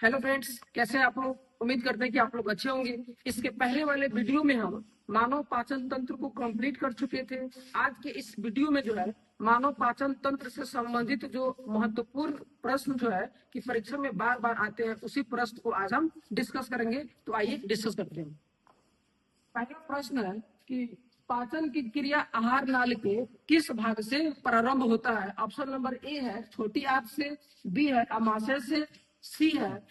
Hello friends, कैसे हैं आप लोग। उम्मीद करते हैं कि आप लोग अच्छे होंगे। इसके पहले वाले वीडियो में हम मानव पाचन तंत्र को कंप्लीट कर चुके थे। आज के इस वीडियो में जो है मानव पाचन तंत्र से संबंधित जो महत्वपूर्ण प्रश्न जो है कि परीक्षा में बार बार आते हैं, उसी प्रश्न को आज हम डिस्कस करेंगे। तो आइए डिस्कस करते हैं। पहला प्रश्न है कि पाचन की क्रिया आहार नाली के किस भाग से प्रारंभ होता है। ऑप्शन नंबर ए है छोटी आंत से, बी है अमाशय से, सी है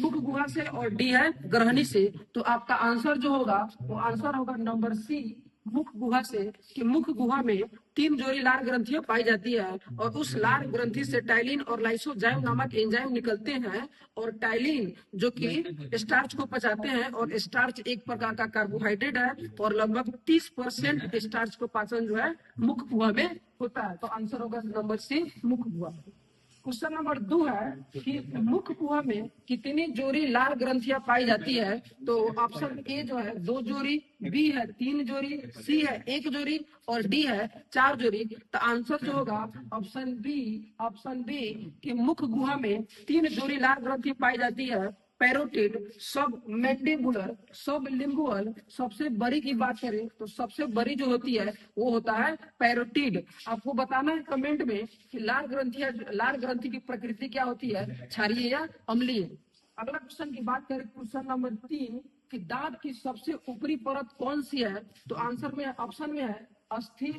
मुख गुहा से और डी है ग्रहणी से। तो आपका आंसर जो होगा वो आंसर होगा नंबर सी, मुख गुहा से। कि मुख गुहा में 3 जोड़ी लार ग्रंथियां पाई जाती है और उस लार ग्रंथि से टाइलिन और लाइसोजाइम नामक एंजाइम निकलते हैं। और टाइलिन जो कि स्टार्च को पचाते हैं और स्टार्च एक प्रकार का कार्बोहाइड्रेट है और लगभग 30% स्टार्च को पाचन जो है मुख गुहा में होता है। तो आंसर होगा नंबर सी, मुख गुहा। क्वेश्चन नंबर 2 है कि मुख गुहा में कितनी जोड़ी लार ग्रंथियां पाई जाती है। तो ऑप्शन ए जो है 2 जोड़ी, बी है 3 जोड़ी, सी है 1 जोड़ी और डी है 4 जोड़ी। तो आंसर जो होगा ऑप्शन बी कि मुख गुहा में 3 जोड़ी लार ग्रंथि पाई जाती है। पैरोटिड, सब मैंडिबुलर, सब लिंगुअल। सबसे बड़ी की बात करें तो सबसे बड़ी जो होती है वो होता है पैरोटिड। आपको बताना है कमेंट में कि लार ग्रंथि की प्रकृति क्या होती है, क्षारीय या अम्लीय। अगला क्वेश्चन की बात करें, क्वेश्चन नंबर 3 कि दांत की सबसे ऊपरी परत कौन सी है। तो आंसर में ऑप्शन में है अस्थि,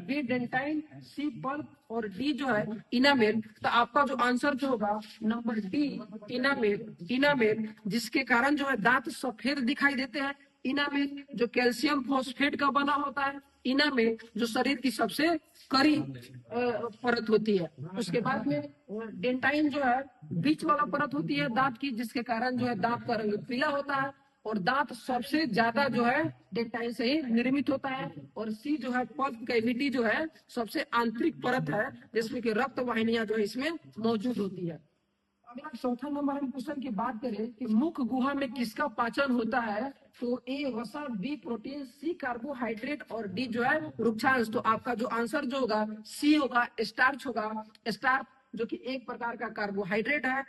बी डेंटाइन, सी पल्प और डी जो है इनामेल। तो आपका जो आंसर जो होगा नंबर डी, इनामेल जिसके कारण जो है दांत सफेद दिखाई देते हैं। इनामेल जो कैल्शियम फॉस्फेट का बना होता है। इनामेल जो शरीर की सबसे कड़ी परत होती है। उसके बाद में डेंटाइन जो है बीच वाला परत होती है दांत की, जिसके कारण जो है दांत का रंग पीला होता है और दांत सबसे ज्यादा जो है डेंटाइन से ही निर्मित होता है। और सी जो है पल्प कैविटी जो है सबसे आंतरिक परत है जिसमें कि रक्त वाहिनियां जो है इसमें मौजूद होती है। अगला चौथा नंबर हम क्वेश्चन की बात करें कि मुख गुहा में किसका पाचन होता है। तो ए वसा, बी प्रोटीन, सी कार्बोहाइड्रेट और डी जो है रुक्षांश। तो आपका जो आंसर जो होगा सी होगा, स्टार्च होगा। स्टार्च जो कि एक प्रकार का कार्बोहाइड्रेट है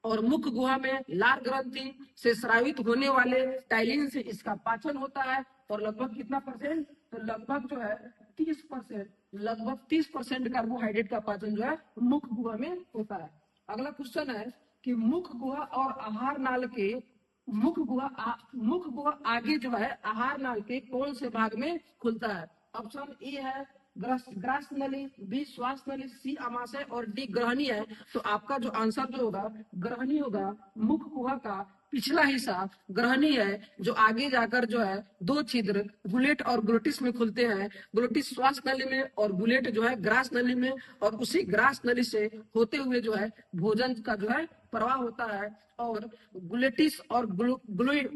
और मुख गुहा में लार ग्रंथि से स्रावित होने वाले टाइलिन से इसका पाचन होता है। और लगभग कितना परसेंट, तो लगभग जो है 30%, लगभग 30% कार्बोहाइड्रेट का पाचन जो है मुख गुहा में होता है। अगला क्वेश्चन है कि मुख गुहा और आहार नाल के मुख गुहा आगे जो है आहार नाल के कौन से भाग में खुलता है। ऑप्शन ए है ग्रास नली, बी श्वास नली, सी आमाशय और डी ग्रहणी है। तो आपका जो आंसर जो होगा ग्रहणी होगा। मुख गुहा का पिछला हिस्सा ग्रहणी है जो आगे जाकर जो है 2 छिद्र गुलेट और ग्लोटिस में खुलते हैं। ग्लोटिस श्वास नली में और गुलेट जो है ग्रास नली में। और उसी ग्रास नली से होते हुए जो है भोजन का जो है प्रवाह होता है। और गुलेटिस और गुलेट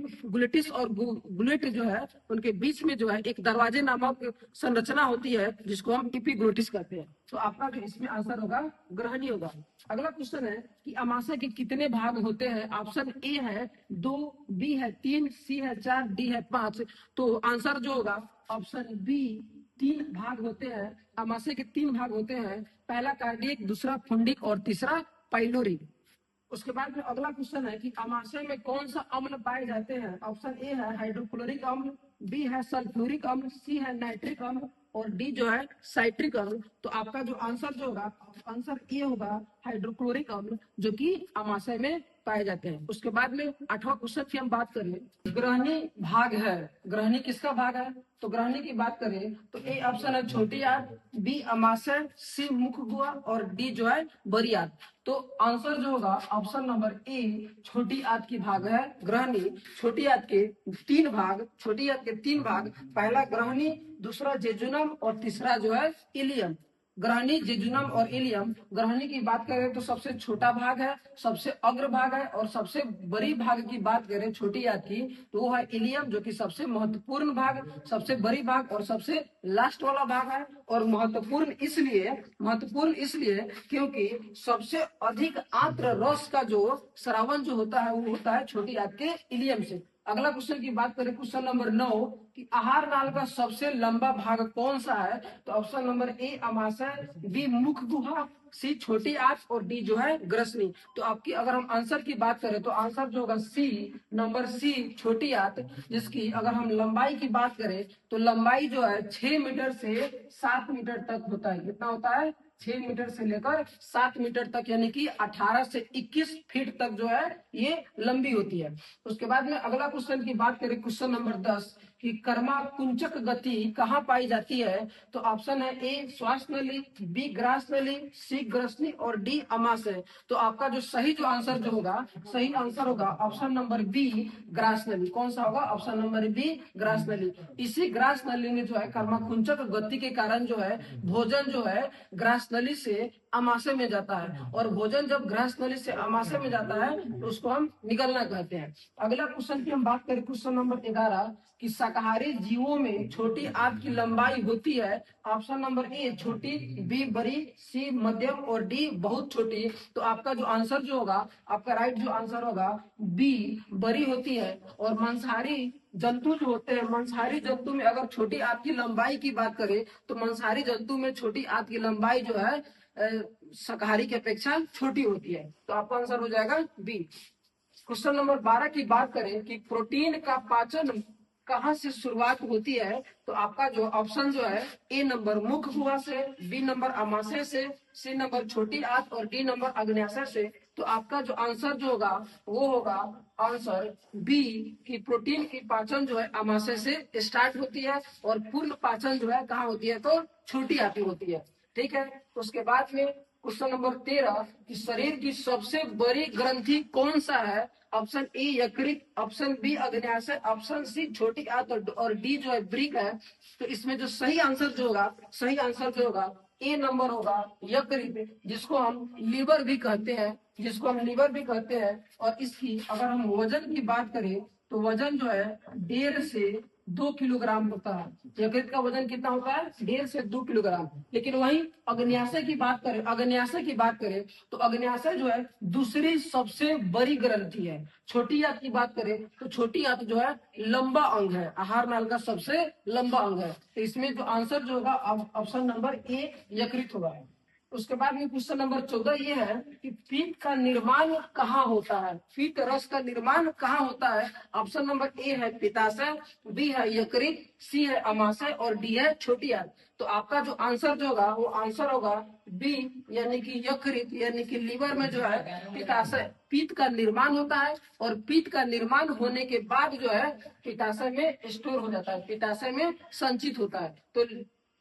जो है उनके बीच में जो है एक दरवाजे नामक संरचना होती है जिसको हम इपिग्लोटिस कहते हैं। तो आपका जो इसमें आंसर होगा ग्रहणी होगा। अगला क्वेश्चन है कि अमाशय के कितने भाग होते हैं। ऑप्शन ए है 2, बी है 3, सी है 4, डी है 5। तो आंसर जो होगा ऑप्शन बी, 3 भाग होते हैं। अमाशय के 3 भाग होते हैं, पहला कार्डियक, दूसरा फुंडिक और तीसरा पाइलोरी। उसके बाद में अगला क्वेश्चन है कि अमाशय में कौन सा अम्ल पाए जाते हैं। ऑप्शन ए है हाइड्रोक्लोरिक अम्ल, बी है सल्फ्यूरिक अम्ल, सी है नाइट्रिक अम्ल और डी जो है साइट्रिक अम्ल। तो आपका जो आंसर जो होगा आंसर ए होगा हाइड्रोक्लोरिक अम्ल जो कि अमाशय में पाए जाते हैं। उसके बाद में 8वां क्वेश्चन की हम बात करें, ग्रहणी भाग है। ग्रहणी किसका भाग है। तो ग्रहणी की बात करें तो ए ऑप्शन है छोटी आंत, बी अमाशय, सी मुख गुहा और डी जो है बड़ी आंत। तो आंसर जो होगा ऑप्शन नंबर ए, छोटी आंत की भाग है ग्रहणी। छोटी आंत के 3 भाग, छोटी आंत के 3 भाग, पहला ग्रहणी, दूसरा जेजुनम और तीसरा जो है इलियम। ग्रहणी, जेजुनम और इलियम। ग्रहणी की बात करें तो सबसे छोटा भाग है, सबसे अग्र भाग है। और सबसे बड़ी भाग की बात करें छोटी आंत की तो वो है इलियम जो कि सबसे महत्वपूर्ण भाग, सबसे बड़ी भाग और सबसे लास्ट वाला भाग है। और महत्वपूर्ण इसलिए क्योंकि सबसे अधिक आंत्र रस का जो स्रावन जो होता है वो होता है छोटी आंत के इलियम से। अगला क्वेश्चन की बात करें, क्वेश्चन नंबर 9 कि आहार नाल का सबसे लंबा भाग कौन सा है। तो ऑप्शन नंबर ए अमाशय, बी मुख गुहा, सी छोटी आंत और डी जो है ग्रसनी। तो आपकी अगर हम आंसर की बात करें तो आंसर जो होगा सी, नंबर सी छोटी आंत, जिसकी अगर हम लंबाई की बात करें तो लंबाई जो है 6 मीटर से 7 मीटर तक होता है। कितना होता है? 6 मीटर से लेकर 7 मीटर तक, यानी कि 18 से 21 फीट तक जो है ये लंबी होती है। उसके बाद में अगला क्वेश्चन की बात करें, क्वेश्चन नंबर 10 कि कर्मा कुंचक गति कहाँ पाई जाती है? तो ऑप्शन है ए श्वास नली, बी ग्रास नली, सी ग्रसनी और डी अमाशय। तो आपका जो सही जो आंसर जो होगा, सही आंसर होगा ऑप्शन नंबर बी ग्रास नली। कौन सा होगा? ऑप्शन नंबर बी ग्रास नली। इसी ग्रास नली में जो है कर्मा कुंचक गति के कारण जो है भोजन जो है ग्रास नली से अमाशय में जाता है, और भोजन जब ग्रास नली से अमाशय में जाता है तो उसको हम निगलना कहते हैं। अगला क्वेश्चन की हम बात करें, क्वेश्चन नंबर 11 कि शाकाहारी जीवों में छोटी आंत की लंबाई होती है। ऑप्शन नंबर ए छोटी, बी बड़ी, सी मध्यम और डी बहुत छोटी। तो आपका जो आंसर जो होगा, आपका राइट जो आंसर होगा बी बड़ी होती है। और मांसाहारी जंतु जो होते हैं, मांसाहारी जंतु में अगर छोटी आंत की लंबाई की बात करें तो मांसाहारी जंतु में छोटी आंत की लंबाई जो है शाकाहारी की अपेक्षा छोटी होती है। तो आपका आंसर हो जाएगा बी। क्वेश्चन नंबर 12 की बात करें कि प्रोटीन का पाचन कहाँ से शुरुआत होती है? तो आपका जो ऑप्शन जो है ए नंबर मुख गुहा से, बी नंबर अमाशय से, सी नंबर छोटी आंत और डी नंबर अग्न्याशय से। तो आपका जो आंसर जो होगा वो होगा आंसर बी की प्रोटीन की पाचन जो है अमाशय से स्टार्ट होती है और पूर्ण पाचन जो है कहाँ होती है? तो छोटी आंत होती है। ठीक है। तो उसके बाद में क्वेश्चन नंबर 13 कि शरीर की सबसे बड़ी ग्रंथि कौन सा है? ऑप्शन ए यकृत, ऑप्शन बी अग्न्याशय, ऑप्शन सी छोटी आंत और डी जो है ब्रिक है। तो इसमें जो सही आंसर जो होगा, सही आंसर जो होगा ए नंबर होगा यकृत, जिसको हम लीवर भी कहते हैं, जिसको हम लीवर भी कहते हैं। और इसकी अगर हम वजन की बात करें तो वजन जो है 1.5 से 2 किलोग्राम होता है। यकृत का वजन कितना होता है? 1.5 से 2 किलोग्राम। लेकिन वहीं अग्न्याशय की बात करें, अग्न्याशय की बात करें तो अग्न्याशय जो है दूसरी सबसे बड़ी ग्रंथि है। छोटी आंत की बात करें तो छोटी आंत जो है लंबा अंग है, आहार नाल का सबसे लंबा अंग है। तो इसमें जो आंसर जो होगा ऑप्शन नंबर ए यकृत होगा। उसके बाद में क्वेश्चन नंबर 14 ये है कि पीत का निर्माण कहाँ होता है? पीत रस का निर्माण कहाँ होता है? ऑप्शन नंबर ए है पित्ताशय, बी है यकृत, सी है अमाशय और डी है छोटी आंत। तो आपका जो आंसर जो होगा वो आंसर होगा बी, यानी कि यकृत, यानी कि लीवर में जो है पित्ताशय, पीत का निर्माण होता है। और पीत का निर्माण होने के बाद जो है पित्ताशय में स्टोर हो जाता है, पित्ताशय में संचित होता है। तो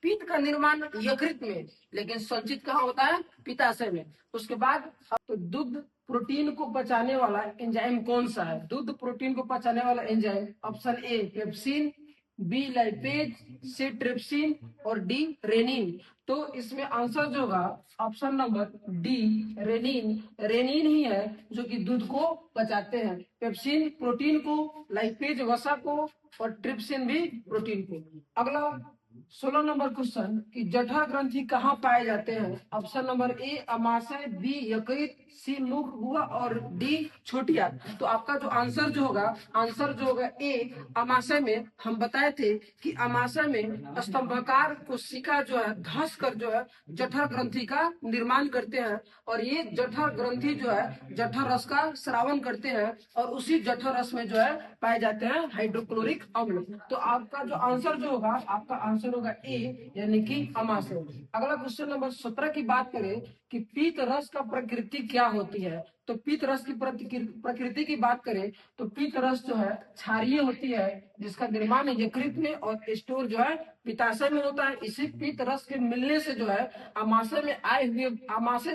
पीत का निर्माण यकृत में, लेकिन संचित कहाँ होता है? पित्ताशय में। उसके बाद तो दूध प्रोटीन को पचाने वाला एंजाइम कौन सा है? दूध प्रोटीन को पचाने वाला enzyme option A pepsin, B lipase, C trypsin और डी रेनिन। तो इसमें आंसर जो होगा option number D rennin, rennin ही है जो कि दूध को पचाते हैं। पेप्सिन प्रोटीन को, लाइपेज वसा को और ट्रिप्सिन भी प्रोटीन को। अगला 16 नंबर क्वेश्चन कि जठर ग्रंथि कहाँ पाए जाते हैं? ऑप्शन नंबर ए अमाशय, बी यकृत, सी मुख गुहा और डी छोटी आंत। तो आपका जो आंसर जो होगा, आंसर जो होगा ए अमाशय में। हम बताए थे कि अमाशय में स्तंभाकार कोशिका जो है धस कर जो है जठर ग्रंथि का निर्माण करते हैं, और ये जठर ग्रंथि जो है जठर रस का स्रावन करते हैं, और उसी जठर रस में जो है पाए जाते हैं हाइड्रोक्लोरिक अम्ल। तो आपका जो आंसर जो होगा, आपका आंसर होगा ए, यानी कि अमाशय। अगला क्वेश्चन नंबर 17 की बात करें कि पीत रस का प्रकृति क्या होती है? तो पीत रस की प्रकृति की बात करें तो पीत रस जो है क्षारीय होती है, जिसका निर्माण यकृत में और स्टोर जो है पित्ताशय में होता है। इसी पीत रस के मिलने से जो है अमाशय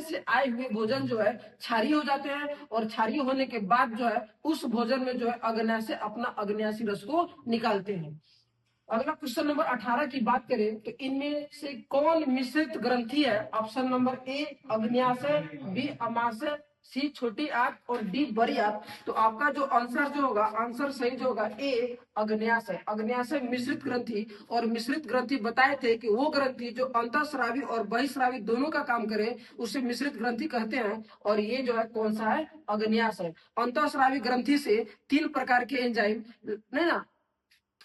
से आए हुए भोजन जो है क्षारीय हो जाते हैं, और क्षारीय होने के बाद जो है उस भोजन में जो है अग्न्याशय अपना अग्न्याशी रस को निकालते हैं। अगला क्वेश्चन नंबर 18 की बात करें तो इनमें से कौन मिश्रित ग्रंथि है? ऑप्शन नंबर ए अग्न्याशय, बी अमाशय, सी छोटी आंत और डी बड़ी आंत। तो आपका जो आंसर जो होगा, आंसर सही जो होगा ए अग्न्याशय। अग्न्याशय मिश्रित ग्रंथि, और मिश्रित ग्रंथि बताए थे कि वो ग्रंथि जो अंतःस्रावी और बहिःस्रावी दोनों का काम करे उसे मिश्रित ग्रंथि कहते हैं। और ये जो है कौन सा है? अग्न्याशय। अंतःस्रावी ग्रंथि से 3 प्रकार के एंजाइम, नहीं ना,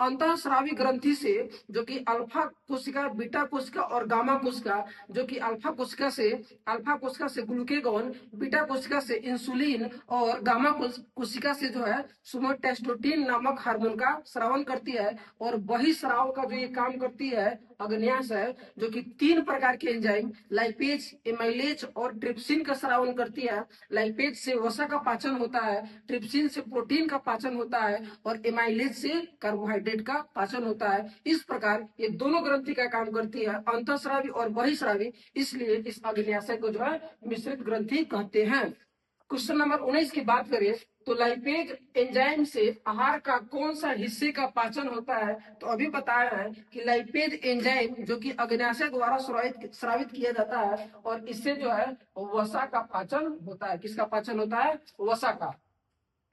अंतःस्रावी ग्रंथि से, जो कि अल्फा कोशिका, बीटा कोशिका और गामा कोशिका, जो कि अल्फा कोशिका से ग्लूकेगॉन, बीटा कोशिका से इंसुलिन और गामा कोशिका से जो है सोमाटोस्टेटिन नामक हार्मोन का स्रावन करती है। और बहिस्राव का जो ये काम करती है अग्न्यास है, जो कि 3 प्रकार के एंजाइम लाइपेज, एमाइलेज और ट्रिप्सिन का स्रावन करती है। लाइपेज से वसा का पाचन होता है, ट्रिप्सिन से प्रोटीन का पाचन होता है और एमाइलेज से कार्बोहाइड्रेट का पाचन होता है। इस प्रकार ये दोनों ग्रंथि का काम करती है, अंतःस्रावी और बहिस्रावी, इसलिए इस अग्न्याशय को जो है मिश्रित ग्रंथि कहते हैं। क्वेश्चन नंबर 19 की बात करें तो लाइपेज एंजाइम से आहार का कौन सा हिस्से का पाचन होता है? तो अभी बताया है कि लाइपेज एंजाइम जो कि अग्न्याशय द्वारा स्रावित किया जाता है और इससे जो है वसा का पाचन होता है। किसका पाचन होता है? वसा का।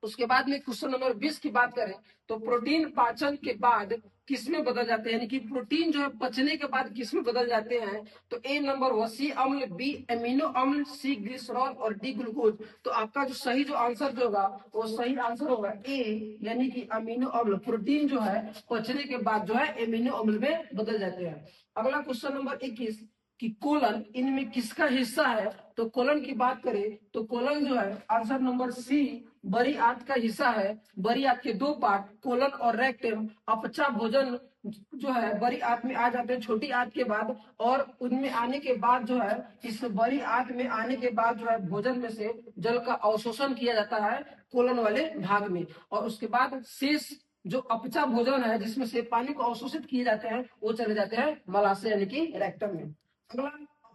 उसके बाद में क्वेश्चन नंबर 20 की बात करें तो प्रोटीन पाचन के बाद किसमें बदल जाते हैं, यानी कि प्रोटीन जो है पचने के बाद किसमें बदल जाते हैं? तो ए नंबर वसी अम्ल, बी एमिनो अम्ल, सी ग्लिसरॉल और डी ग्लूकोज। तो आपका जो सही जो आंसर जो होगा वो सही आंसर होगा ए, यानी कि अमीनो अम्ल। प्रोटीन जो है पचने के बाद जो है एमिनो अम्ल में बदल जाते हैं। अगला क्वेश्चन नंबर 21 कि कोलन इनमें किसका हिस्सा है? तो कोलन की बात करें तो कोलन जो है आंसर नंबर सी बड़ी आंत का हिस्सा है। बड़ी आंत के 2 पार्ट कोलन और रेक्टम अपचा भोजन जो है बड़ी आंत में आ जाते हैं छोटी आंत के बाद, और उनमें आने के बाद जो है इस बड़ी आंत में आने के बाद जो है भोजन में से जल का अवशोषण किया जाता है कोलन वाले भाग में, और उसके बाद शेष जो अपचा भोजन है जिसमें से पानी को अवशोषित किए जाते हैं वो चले जाते हैं मलाशय यानी कि रेक्टम में। अगला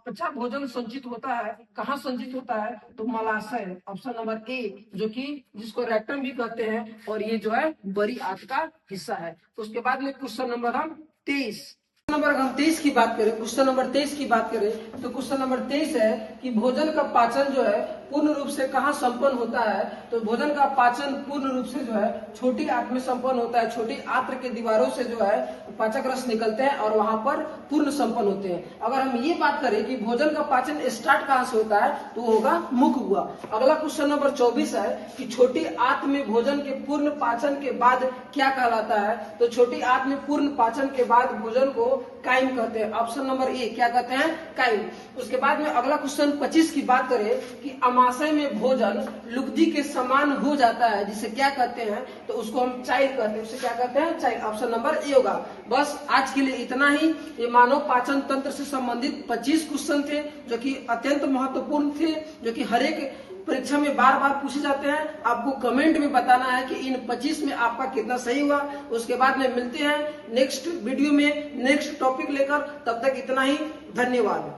अपचा भोजन संचित होता है, कहाँ संचित होता है? तो मलाशय, ऑप्शन नंबर ए, जो कि जिसको रेक्टम भी कहते हैं और ये जो है बड़ी आंत का हिस्सा है। उसके बाद में क्वेश्चन नंबर हम 23 की बात करें, क्वेश्चन नंबर 23 की बात करें तो क्वेश्चन नंबर 23 है कि भोजन का पाचन जो है पूर्ण रूप से कहाँ संपन्न होता है? तो भोजन का पाचन पूर्ण रूप से जो है छोटी आंत में संपन्न होता है। छोटी आंत के दीवारों से जो है पाचक रस निकलते हैं और वहां पर पूर्ण संपन्न होते हैं। अगर हम ये बात करें कि भोजन का पाचन स्टार्ट कहाँ से होता है तो वो होगा मुख हुआ। अगला क्वेश्चन नंबर 24 है कि छोटी आंत में भोजन के पूर्ण पाचन के बाद क्या कहलाता है? तो छोटी आंत में पूर्ण पाचन के बाद भोजन को काइम कहते हैं। ऑप्शन नंबर ए, क्या कहते हैं? काइम। उसके बाद में अगला क्वेश्चन 25 की बात करें कि अमाशय में भोजन लुगदी के समान हो जाता है, जिसे क्या कहते हैं? तो उसको हम चाइल्ड कहते हैं। उसे क्या कहते हैं? चाइल्ड। ऑप्शन नंबर ए होगा। बस आज के लिए इतना ही। ये मानव पाचन तंत्र से संबंधित 25 क्वेश्चन थे जो कि अत्यंत महत्वपूर्ण थे, जो कि हर एक परीक्षा में बार बार पूछे जाते हैं। आपको कमेंट में बताना है कि इन 25 में आपका कितना सही हुआ। उसके बाद में मिलते हैं नेक्स्ट वीडियो में नेक्स्ट टॉपिक लेकर। तब तक इतना ही, धन्यवाद।